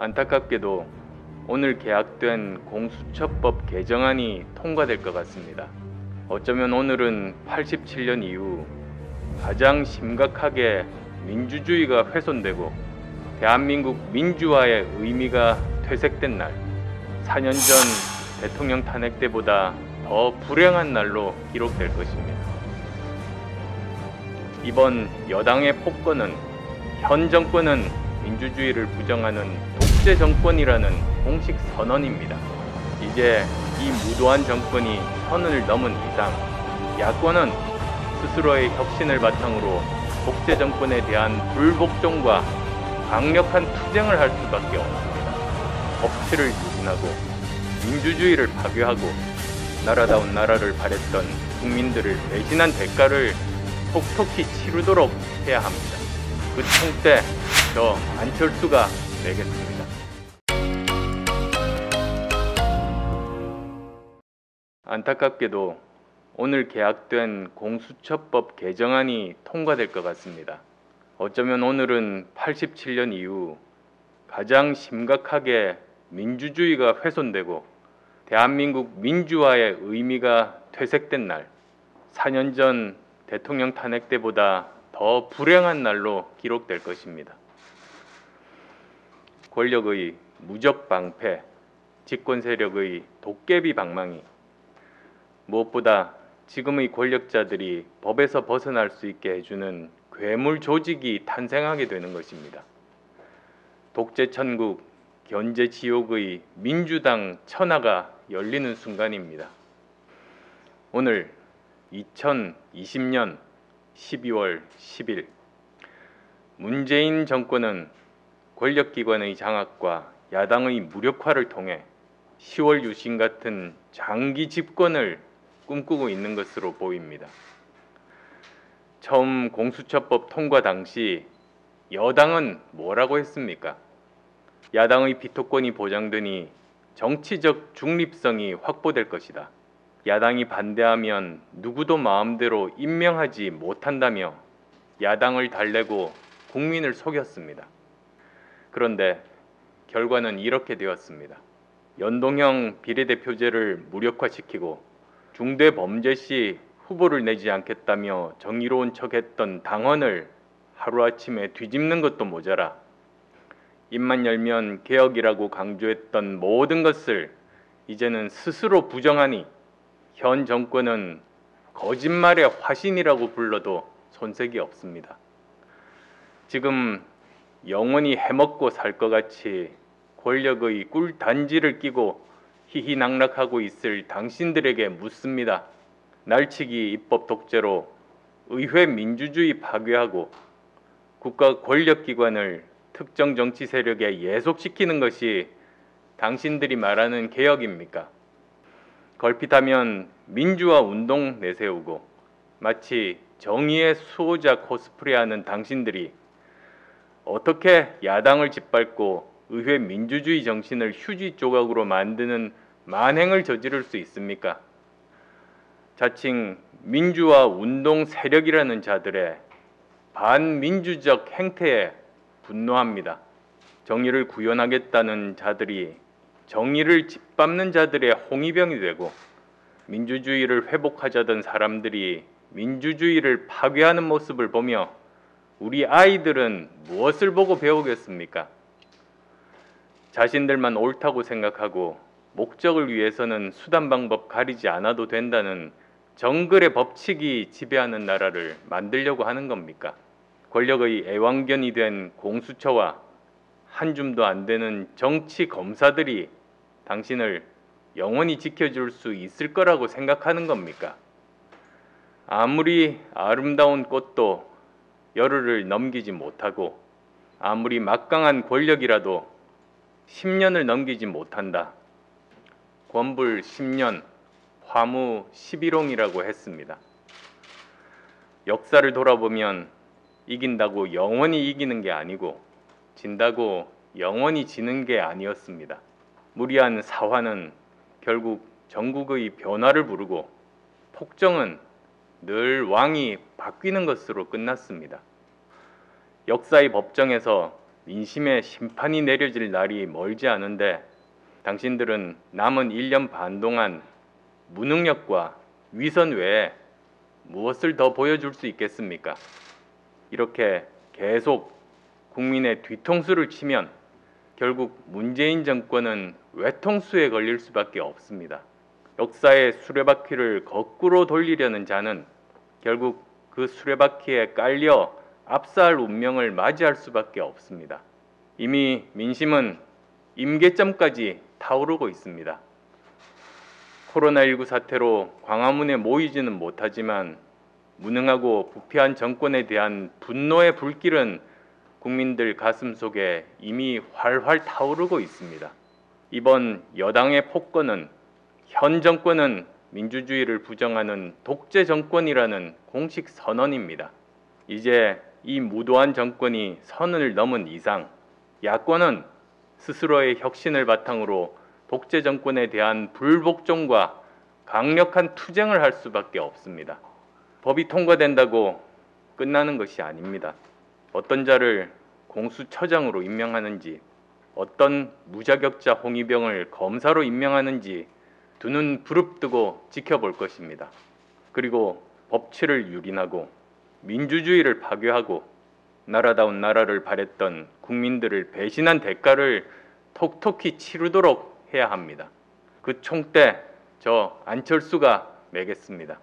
안타깝게도 오늘 개학된 공수처법 개정안이 통과될 것 같습니다. 어쩌면 오늘은 87년 이후 가장 심각하게 민주주의가 훼손되고 대한민국 민주화의 의미가 퇴색된 날, 4년 전 대통령 탄핵 때보다 더 불행한 날로 기록될 것입니다. 이번 여당의 폭거는 현 정권은 민주주의를 부정하는 독재 정권이라는 공식 선언입니다. 이제 이 무도한 정권이 선을 넘은 이상 야권은 스스로의 혁신을 바탕으로 독재 정권에 대한 불복종과 강력한 투쟁을 할 수밖에 없습니다. 법치를 유린하고 민주주의를 파괴하고 나라다운 나라를 바랬던 국민들을 배신한 대가를 톡톡히 치르도록 해야 합니다. 그 총대 저 안철수가 내겠습니다. 안타깝게도 오늘 개학된 공수처법 개정안이 통과될 것 같습니다. 어쩌면 오늘은 87년 이후 가장 심각하게 민주주의가 훼손되고 대한민국 민주화의 의미가 퇴색된 날, 4년 전 대통령 탄핵 때보다 더 불행한 날로 기록될 것입니다. 권력의 무적 방패, 집권 세력의 도깨비 방망이, 무엇보다 지금의 권력자들이 법에서 벗어날 수 있게 해주는 괴물 조직이 탄생하게 되는 것입니다. 독재 천국, 견제 지옥의 민주당 천하가 열리는 순간입니다. 오늘 2020년 12월 10일 문재인 정권은 권력기관의 장악과 야당의 무력화를 통해 10월 유신 같은 장기 집권을 꿈꾸고 있는 것으로 보입니다. 처음 공수처법 통과 당시 여당은 뭐라고 했습니까? 야당의 비토권이 보장되니 정치적 중립성이 확보될 것이다. 야당이 반대하면 누구도 마음대로 임명하지 못한다며 야당을 달래고 국민을 속였습니다. 그런데 결과는 이렇게 되었습니다. 연동형 비례대표제를 무력화시키고 중대범죄 시 후보를 내지 않겠다며 정의로운 척했던 당헌을 하루아침에 뒤집는 것도 모자라 입만 열면 개혁이라고 강조했던 모든 것을 이제는 스스로 부정하니 현 정권은 거짓말의 화신이라고 불러도 손색이 없습니다. 지금 영원히 해먹고 살 것 같이 권력의 꿀단지를 끼고 희희낙락하고 있을 당신들에게 묻습니다. 날치기 입법 독재로 의회 민주주의 파괴하고 국가 권력기관을 특정 정치 세력에 예속시키는 것이 당신들이 말하는 개혁입니까? 걸핏하면 민주화 운동 내세우고 마치 정의의 수호자 코스프레하는 당신들이 어떻게 야당을 짓밟고 의회 민주주의 정신을 휴지 조각으로 만드는 만행을 저지를 수 있습니까? 자칭 민주화 운동 세력이라는 자들의 반민주적 행태에 분노합니다. 정의를 구현하겠다는 자들이 정의를 짓밟는 자들의 홍위병이 되고 민주주의를 회복하자던 사람들이 민주주의를 파괴하는 모습을 보며 우리 아이들은 무엇을 보고 배우겠습니까? 자신들만 옳다고 생각하고 목적을 위해서는 수단 방법 가리지 않아도 된다는 정글의 법칙이 지배하는 나라를 만들려고 하는 겁니까? 권력의 애완견이 된 공수처와 한 줌도 안 되는 정치 검사들이 당신을 영원히 지켜줄 수 있을 거라고 생각하는 겁니까? 아무리 아름다운 꽃도 열흘을 넘기지 못하고 아무리 막강한 권력이라도 10년을 넘기지 못한다. 권불 10년, 화무 11홍이라고 했습니다. 역사를 돌아보면 이긴다고 영원히 이기는 게 아니고 진다고 영원히 지는 게 아니었습니다. 무리한 사화는 결국 전국의 변화를 부르고 폭정은 늘 왕이 바뀌는 것으로 끝났습니다. 역사의 법정에서 민심의 심판이 내려질 날이 멀지 않은데 당신들은 남은 1년 반 동안 무능력과 위선 외에 무엇을 더 보여줄 수 있겠습니까? 이렇게 계속 국민의 뒤통수를 치면 결국 문재인 정권은 외통수에 걸릴 수밖에 없습니다. 역사의 수레바퀴를 거꾸로 돌리려는 자는 결국 그 수레바퀴에 깔려 압사할 운명을 맞이할 수밖에 없습니다. 이미 민심은 임계점까지 타오르고 있습니다. 코로나19 사태로 광화문에 모이지는 못하지만 무능하고 부패한 정권에 대한 분노의 불길은 국민들 가슴 속에 이미 활활 타오르고 있습니다. 이번 여당의 폭거는 현 정권은 민주주의를 부정하는 독재 정권이라는 공식 선언입니다. 이제 이 무도한 정권이 선을 넘은 이상 야권은 스스로의 혁신을 바탕으로 독재 정권에 대한 불복종과 강력한 투쟁을 할 수밖에 없습니다. 법이 통과된다고 끝나는 것이 아닙니다. 어떤 자를 공수처장으로 임명하는지, 어떤 무자격자 홍위병을 검사로 임명하는지 두 눈 부릅뜨고 지켜볼 것입니다. 그리고 법치를 유린하고 민주주의를 파괴하고 나라다운 나라를 바랬던 국민들을 배신한 대가를 톡톡히 치르도록 해야 합니다. 그 총대 저 안철수가 매겠습니다.